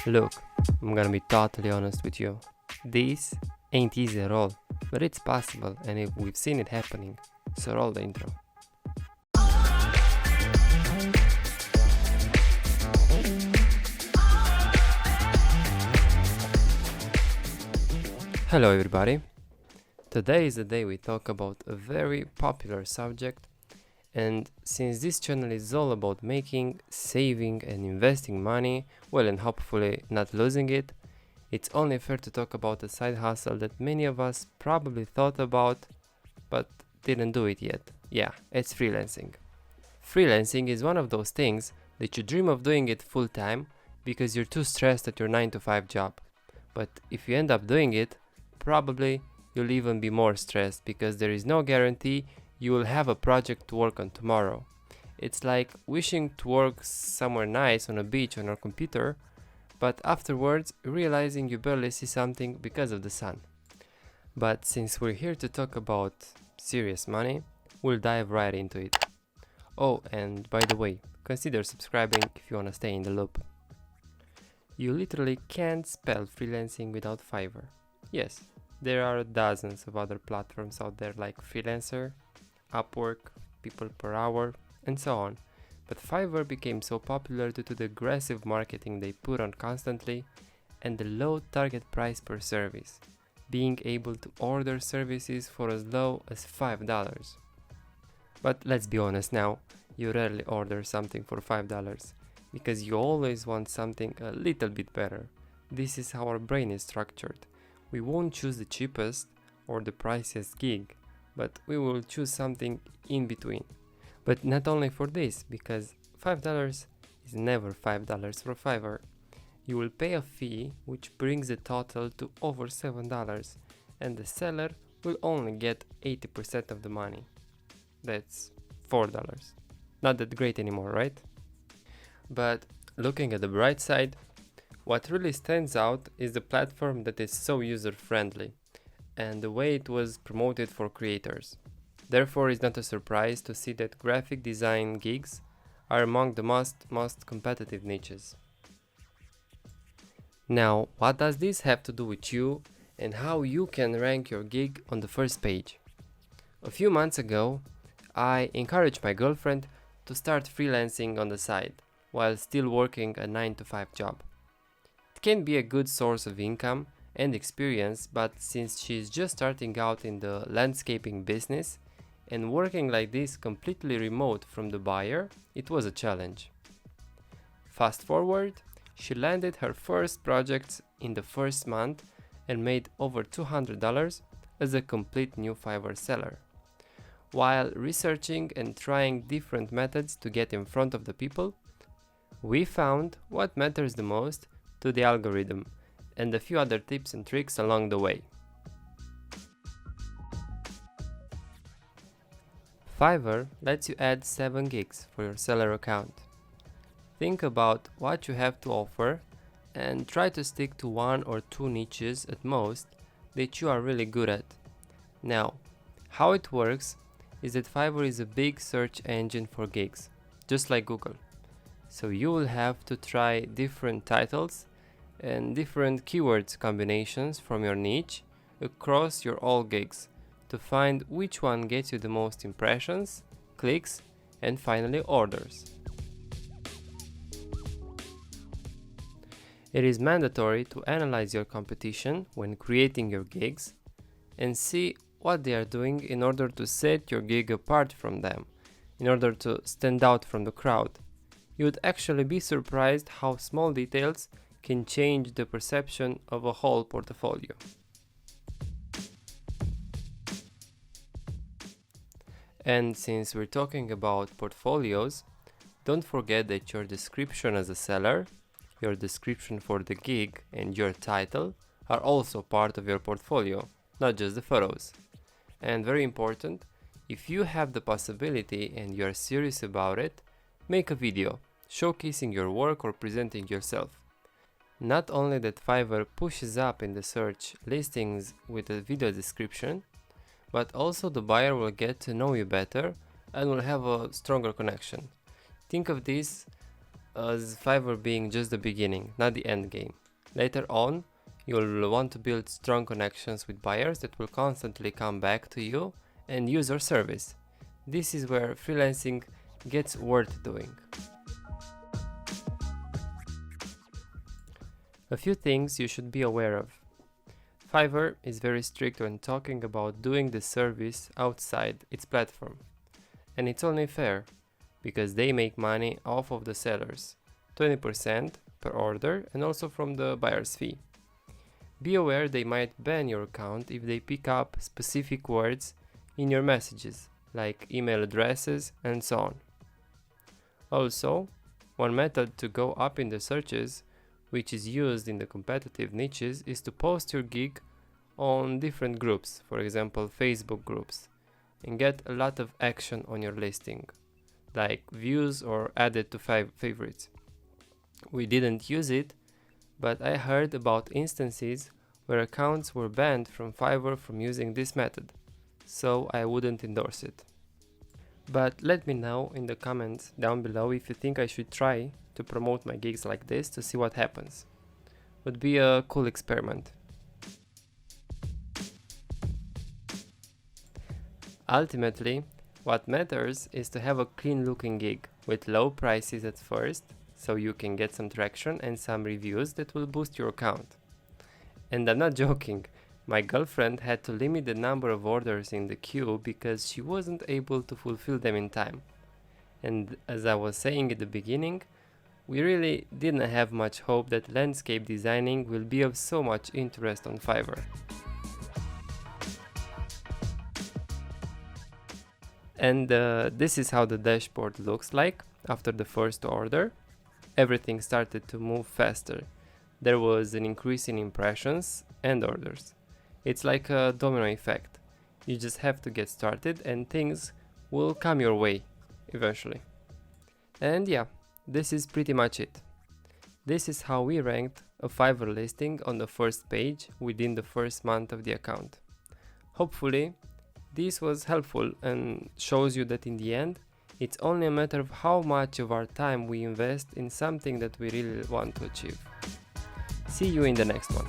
Look, I'm gonna be totally honest with you. This ain't easy at all, but it's possible and we've seen it happening. So roll the intro. Hello everybody. Today is the day we talk about a very popular subject, and since this channel is all about making, saving and investing money, well, and hopefully not losing it, it's only fair to talk about a side hustle that many of us probably thought about but didn't do it yet. Yeah, it's freelancing. Freelancing is one of those things that you dream of doing it full time because you're too stressed at your 9 to 5 job. But if you end up doing it, probably you'll even be more stressed because there is no guarantee you will have a project to work on tomorrow. It's like wishing to work somewhere nice on a beach on your computer, but afterwards realizing you barely see something because of the sun. But since we're here to talk about serious money, we'll dive right into it. Oh, and by the way, consider subscribing if you want to stay in the loop. You literally can't spell freelancing without Fiverr. Yes, there are dozens of other platforms out there like Freelancer, Upwork, People Per Hour, and so on. But Fiverr became so popular due to the aggressive marketing they put on constantly and the low target price per service, being able to order services for as low as $5. But let's be honest now, you rarely order something for $5 because you always want something a little bit better. This is how our brain is structured. We won't choose the cheapest or the priciest gig, but we will choose something in between. But not only for this, because $5 is never $5 for Fiverr. You will pay a fee which brings the total to over $7, and the seller will only get 80% of the money. That's $4. Not that great anymore, right? But looking at the bright side, what really stands out is the platform that is so user-friendly and the way it was promoted for creators. Therefore, it's not a surprise to see that graphic design gigs are among the most competitive niches. Now, what does this have to do with you and how you can rank your gig on the first page? A few months ago, I encouraged my girlfriend to start freelancing on the side while still working a 9 to 5 job. It can be a good source of income and experience, but since she's just starting out in the landscaping business and working like this completely remote from the buyer, it was a challenge. Fast forward, she landed her first projects in the first month and made over $200 as a complete new Fiverr seller. While researching and trying different methods to get in front of the people, we found what matters the most to the algorithm and a few other tips and tricks along the way. Fiverr lets you add 7 gigs for your seller account. Think about what you have to offer and try to stick to 1 or 2 niches at most that you are really good at. Now, how it works is that Fiverr is a big search engine for gigs, just like Google. So you will have to try different titles and different keywords combinations from your niche across your all gigs to find which one gets you the most impressions, clicks, and finally orders. It is mandatory to analyze your competition when creating your gigs and see what they are doing in order to set your gig apart from them, in order to stand out from the crowd. You would actually be surprised how small details can change the perception of a whole portfolio. And since we're talking about portfolios, don't forget that your description as a seller, your description for the gig, and your title are also part of your portfolio, not just the photos. And very important, if you have the possibility and you are serious about it, make a video showcasing your work or presenting yourself. Not only that Fiverr pushes up in the search listings with a video description, but also the buyer will get to know you better and will have a stronger connection. Think of this as Fiverr being just the beginning, not the end game. Later on, you'll want to build strong connections with buyers that will constantly come back to you and use your service. This is where freelancing gets worth doing. A few things you should be aware of. Fiverr is very strict when talking about doing the service outside its platform. And it's only fair, because they make money off of the sellers, 20% per order, and also from the buyer's fee. Be aware they might ban your account if they pick up specific words in your messages, like email addresses and so on. Also, one method to go up in the searches, which is used in the competitive niches, is to post your gig on different groups, for example Facebook groups, and get a lot of action on your listing, like views or added to favorites. We didn't use it, but I heard about instances where accounts were banned from Fiverr from using this method, so I wouldn't endorse it. But let me know in the comments down below if you think I should try to promote my gigs like this to see what happens. Would be a cool experiment. Ultimately, what matters is to have a clean looking gig with low prices at first, so you can get some traction and some reviews that will boost your account. And I'm not joking, my girlfriend had to limit the number of orders in the queue because she wasn't able to fulfill them in time. And as I was saying at the beginning, we really didn't have much hope that landscape designing will be of so much interest on Fiverr. And this is how the dashboard looks like after the first order. Everything started to move faster. There was an increase in impressions and orders. It's like a domino effect. You just have to get started and things will come your way eventually. And yeah, this is pretty much it. This is how we ranked a Fiverr listing on the first page within the first month of the account. Hopefully, this was helpful and shows you that in the end, it's only a matter of how much of our time we invest in something that we really want to achieve. See you in the next one.